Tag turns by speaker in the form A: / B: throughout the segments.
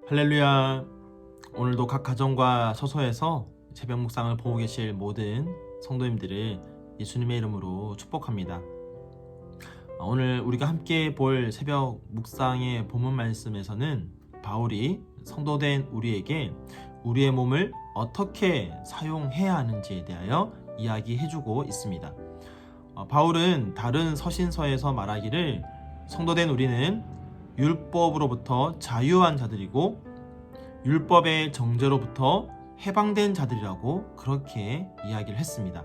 A: 할렐루야. 오늘도 각 가정과 서서에서 새벽 묵상을 보고 계실 모든 성도님들을 예수님의 이름으로 축복합니다. 오늘 우리가 함께 볼 새벽 묵상의 본문 말씀에서는 바울이 성도된 우리에게 우리의 몸을 어떻게 사용해야 하는지에 대하여 이야기해주고 있습니다. 바울은 다른 서신서에서 말하기를 성도된 우리는 율법으로부터 자유한 자들이고 율법의 정죄로부터 해방된 자들이라고 그렇게 이야기를 했습니다.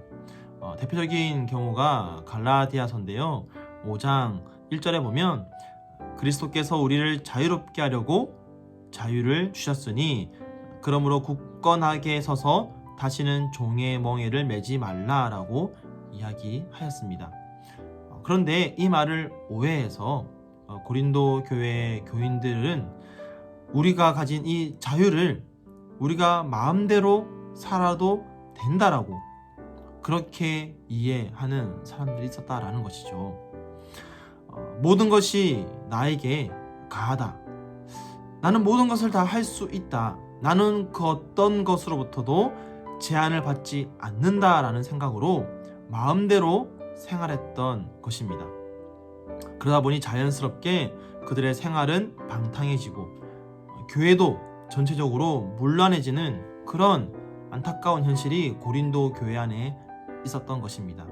A: 대표적인 경우가 갈라디아서인데요. 5장 1절에 보면 그리스도께서 우리를 자유롭게 하려고 자유를 주셨으니 그러므로 굳건하게 서서 다시는 종의 멍에를 매지 말라라고 이야기하였습니다. 그런데 이 말을 오해해서 고린도 교회 교인들은 우리가 가진 이 자유를 우리가 마음대로 살아도 된다라고 그렇게 이해하는 사람들이 있었다라는 것이죠. 모든 것이 나에게 가하다. 나는 모든 것을 다 할 수 있다. 나는 그 어떤 것으로부터도 제한을 받지 않는다라는 생각으로 마음대로 생활했던 것입니다. 그러다 보니 자연스럽게 그들의 생활은 방탕해지고 교회도 전체적으로 문란해지는 그런 안타까운 현실이 고린도 교회 안에 있었던 것입니다.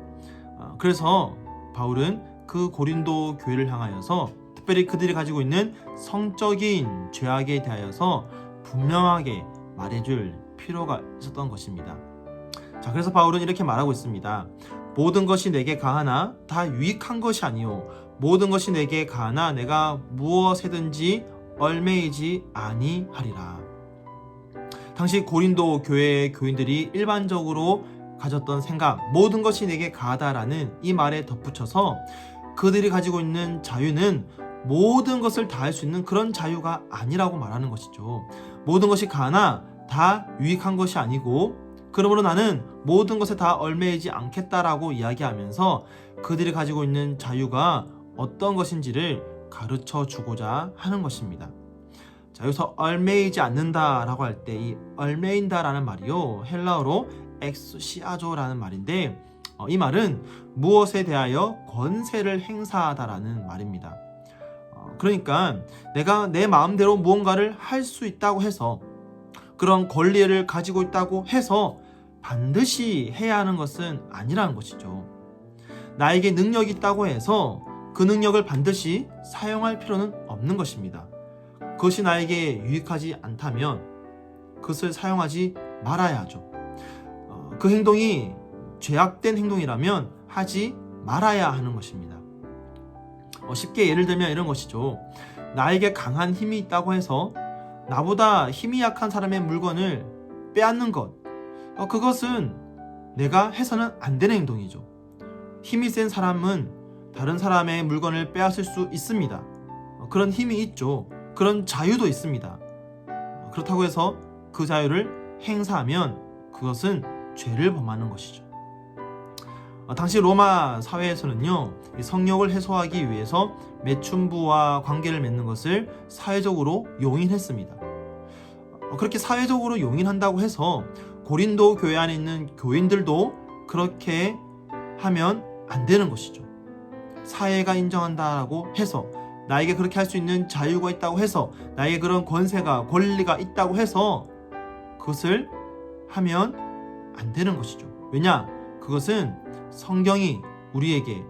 A: 그래서 바울은 그 고린도 교회를 향하여서 특별히 그들이 가지고 있는 성적인 죄악에 대하여서 분명하게 말해줄 필요가 있었던 것입니다. 자, 그래서 바울은 이렇게 말하고 있습니다. 모든 것이 내게 가하나 다 유익한 것이 아니요 모든 것이 내게 가하나 내가 무엇에든지 얽매이지 아니하리라. 당시 고린도 교회의 교인들이 일반적으로 가졌던 생각, 모든 것이 내게 가하다라는 이 말에 덧붙여서 그들이 가지고 있는 자유는 모든 것을 다 할 수 있는 그런 자유가 아니라고 말하는 것이죠. 모든 것이 가하나 다 유익한 것이 아니고 그러므로 나는 모든 것에 다 얽매이지 않겠다라고 이야기하면서 그들이 가지고 있는 자유가 어떤 것인지를 가르쳐 주고자 하는 것입니다. 자, 여기서 얽매이지 않는다라고 할 때 이 얽매인다라는 말이요 헬라어로 엑시아조라는 말인데 이 말은 무엇에 대하여 권세를 행사하다라는 말입니다. 그러니까 내가 내 마음대로 무언가를 할 수 있다고 해서 그런 권리를 가지고 있다고 해서 반드시 해야 하는 것은 아니라는 것이죠. 나에게 능력이 있다고 해서 그 능력을 반드시 사용할 필요는 없는 것입니다. 그것이 나에게 유익하지 않다면 그것을 사용하지 말아야 하죠. 그 행동이 죄악된 행동이라면 하지 말아야 하는 것입니다. 쉽게 예를 들면 이런 것이죠. 나에게 강한 힘이 있다고 해서 나보다 힘이 약한 사람의 물건을 빼앗는 것, 그것은 내가 해서는 안 되는 행동이죠. 힘이 센 사람은 다른 사람의 물건을 빼앗을 수 있습니다. 그런 힘이 있죠. 그런 자유도 있습니다. 그렇다고 해서 그 자유를 행사하면 그것은 죄를 범하는 것이죠. 당시 로마 사회에서는요, 성욕을 해소하기 위해서 매춘부와 관계를 맺는 것을 사회적으로 용인했습니다. 그렇게 사회적으로 용인한다고 해서 고린도 교회 안에 있는 교인들도 그렇게 하면 안 되는 것이죠. 사회가 인정한다고 해서 나에게 그렇게 할 수 있는 자유가 있다고 해서 나에게 그런 권세가 권리가 있다고 해서 그것을 하면 안 되는 것이죠. 왜냐? 그것은 성경이 우리에게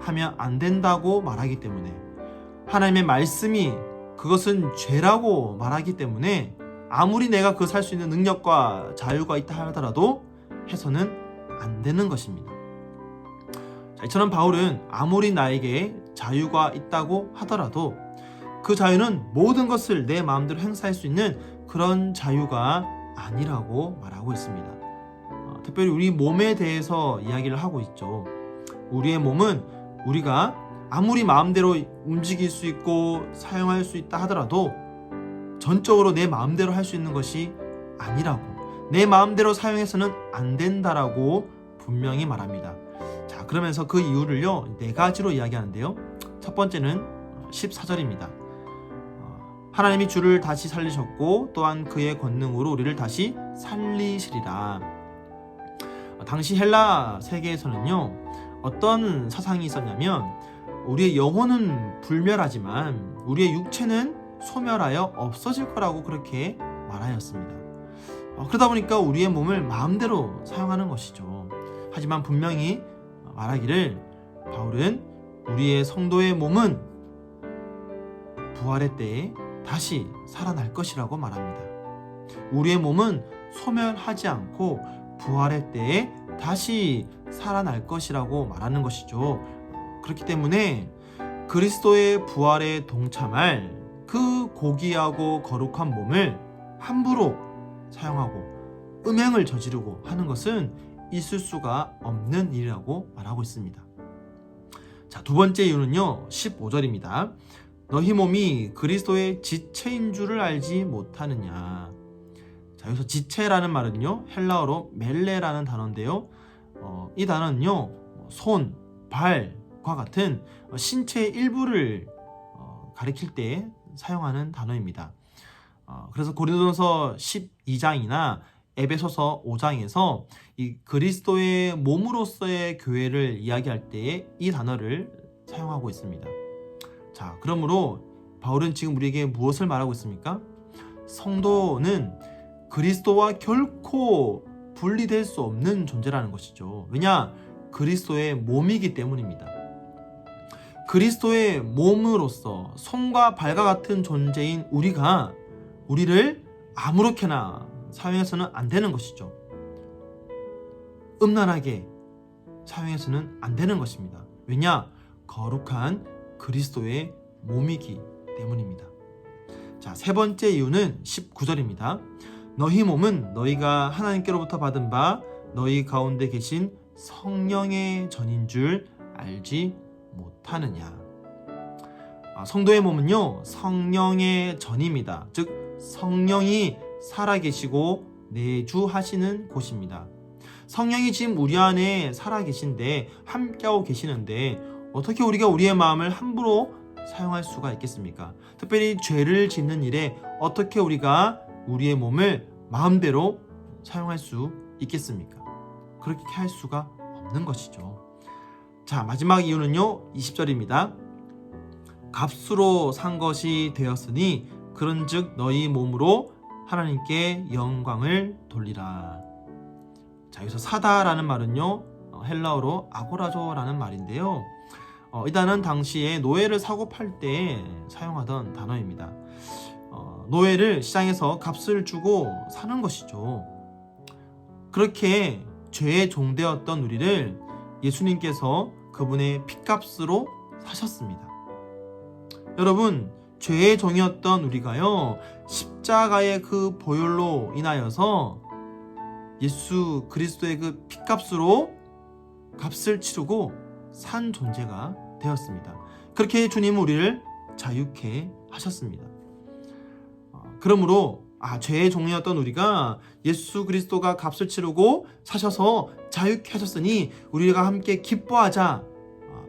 A: 하면 안 된다고 말하기 때문에 하나님의 말씀이 그것은 죄라고 말하기 때문에 아무리 내가 그것을 할 수 있는 능력과 자유가 있다 하더라도 해서는 안 되는 것입니다. 자, 이처럼 바울은 아무리 나에게 자유가 있다고 하더라도 그 자유는 모든 것을 내 마음대로 행사할 수 있는 그런 자유가 아니라고 말하고 있습니다. 특별히 우리 몸에 대해서 이야기를 하고 있죠. 우리의 몸은 우리가 아무리 마음대로 움직일 수 있고 사용할 수 있다 하더라도 전적으로 내 마음대로 할 수 있는 것이 아니라고, 내 마음대로 사용해서는 안 된다라고 분명히 말합니다. 자, 그러면서 그 이유를요 4가지로 이야기하는데요. 첫 번째는 14절입니다. 하나님이 주를 다시 살리셨고 또한 그의 권능으로 우리를 다시 살리시리라. 당시 헬라 세계에서는요, 어떤 사상이 있었냐면 우리의 영혼은 불멸하지만 우리의 육체는 소멸하여 없어질 거라고 그렇게 말하였습니다. 그러다 보니까 우리의 몸을 마음대로 사용하는 것이죠. 하지만 분명히 말하기를 바울은 우리의 성도의 몸은 부활의 때에 다시 살아날 것이라고 말합니다. 우리의 몸은 소멸하지 않고 부활의 때에 다시 살아날 것이라고 말하는 것이죠. 그렇기 때문에 그리스도의 부활에 동참할 그 고귀하고 거룩한 몸을 함부로 사용하고 음행을 저지르고 하는 것은 있을 수가 없는 일이라고 말하고 있습니다. 자, 두 번째 이유는요, 15절입니다. 너희 몸이 그리스도의 지체인 줄을 알지 못하느냐. 자, 여기서 지체라는 말은요, 헬라어로 멜레라는 단어인데요, 이 단어는요, 손, 발과 같은 신체의 일부를 가리킬 때 사용하는 단어입니다. 그래서 고린도전서 12장이나 에베소서 5장에서 이 그리스도의 몸으로서의 교회를 이야기할 때에 이 단어를 사용하고 있습니다. 자, 그러므로 바울은 지금 우리에게 무엇을 말하고 있습니까? 성도는 그리스도와 결코 분리될 수 없는 존재라는 것이죠. 왜냐? 그리스도의 몸이기 때문입니다. 그리스도의 몸으로서 손과 발과 같은 존재인 우리가 우리를 아무렇게나 사용해서는 안 되는 것이죠. 음란하게 사용해서는 안 되는 것입니다. 왜냐? 거룩한 그리스도의 몸이기 때문입니다. 자, 세 번째 이유는 19절입니다. 너희 몸은 너희가 하나님께로부터 받은 바 너희 가운데 계신 성령의 전인 줄 알지 못하느냐. 성도의 몸은요, 성령의 전입니다. 즉 성령이 살아계시고 내주하시는 곳입니다. 성령이 지금 우리 안에 살아계신데, 함께하고 계시는데 어떻게 우리가 우리의 마음을 함부로 사용할 수가 있겠습니까? 특별히 죄를 짓는 일에 어떻게 우리가 우리의 몸을 마음대로 사용할 수 있겠습니까? 그렇게 할 수가 없는 것이죠. 자, 마지막 이유는요, 20절입니다. 값으로 산 것이 되었으니 그런즉 너희 몸으로 하나님께 영광을 돌리라. 자, 여기서 사다라는 말은요, 헬라어로 아고라조라는 말인데요, 이 단어는 당시에 노예를 사고 팔 때 사용하던 단어입니다. 노예를 시장에서 값을 주고 사는 것이죠. 그렇게 죄의 종되었던 우리를 예수님께서 그분의 핏값으로 사셨습니다. 여러분, 죄의 종이었던 우리가요, 십자가의 그 보혈로 인하여서 예수 그리스도의 그 핏값으로 값을 치르고 산 존재가 되었습니다. 그렇게 주님은 우리를 자유케 하셨습니다. 그러므로 죄의 종이었던 우리가 예수 그리스도가 값을 치르고 사셔서 자유케 하셨으니 우리가 함께 기뻐하자.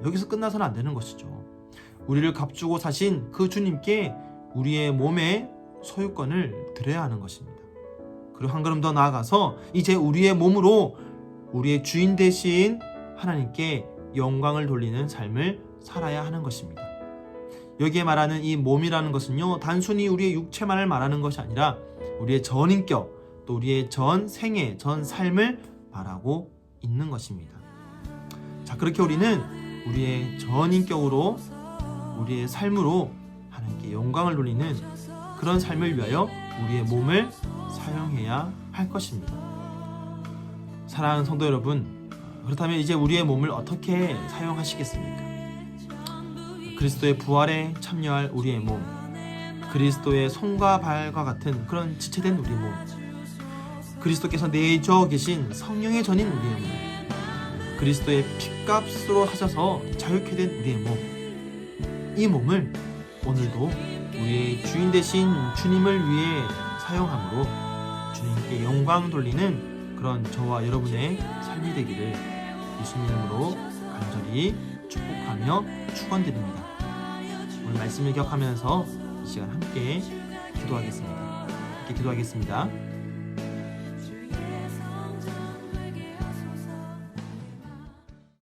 A: 여기서 끝나서는 안 되는 것이죠. 우리를 값주고 사신 그 주님께 우리의 몸의 소유권을 드려야 하는 것입니다. 그리고 한 걸음 더 나아가서 이제 우리의 몸으로 우리의 주인 되신 하나님께 영광을 돌리는 삶을 살아야 하는 것입니다. 여기에 말하는 이 몸이라는 것은요, 단순히 우리의 육체만을 말하는 것이 아니라 우리의 전 인격, 또 우리의 전 생애, 전 삶을 말하고 있는 것입니다. 자, 그렇게 우리는 우리의 전 인격으로, 우리의 삶으로 하나님께 영광을 돌리는 그런 삶을 위하여 우리의 몸을 사용해야 할 것입니다. 사랑하는 성도 여러분, 그렇다면 이제 우리의 몸을 어떻게 사용하시겠습니까? 그리스도의 부활에 참여할 우리의 몸, 그리스도의 손과 발과 같은 그런 지체된 우리의 몸, 그리스도께서 내줘 계신 성령의 전인 우리의 몸, 그리스도의 핏값으로 하셔서 자유케 된 우리의 몸, 이 몸을 오늘도 우리의 주인 되신 주님을 위해 사용함으로 주님께 영광 돌리는 그런 저와 여러분의 삶이 되기를 예수님 이름으로 간절히 축복하며 축원드립니다. 오늘 말씀을 기억하면서 이 시간 함께 기도하겠습니다. 함께 기도하겠습니다.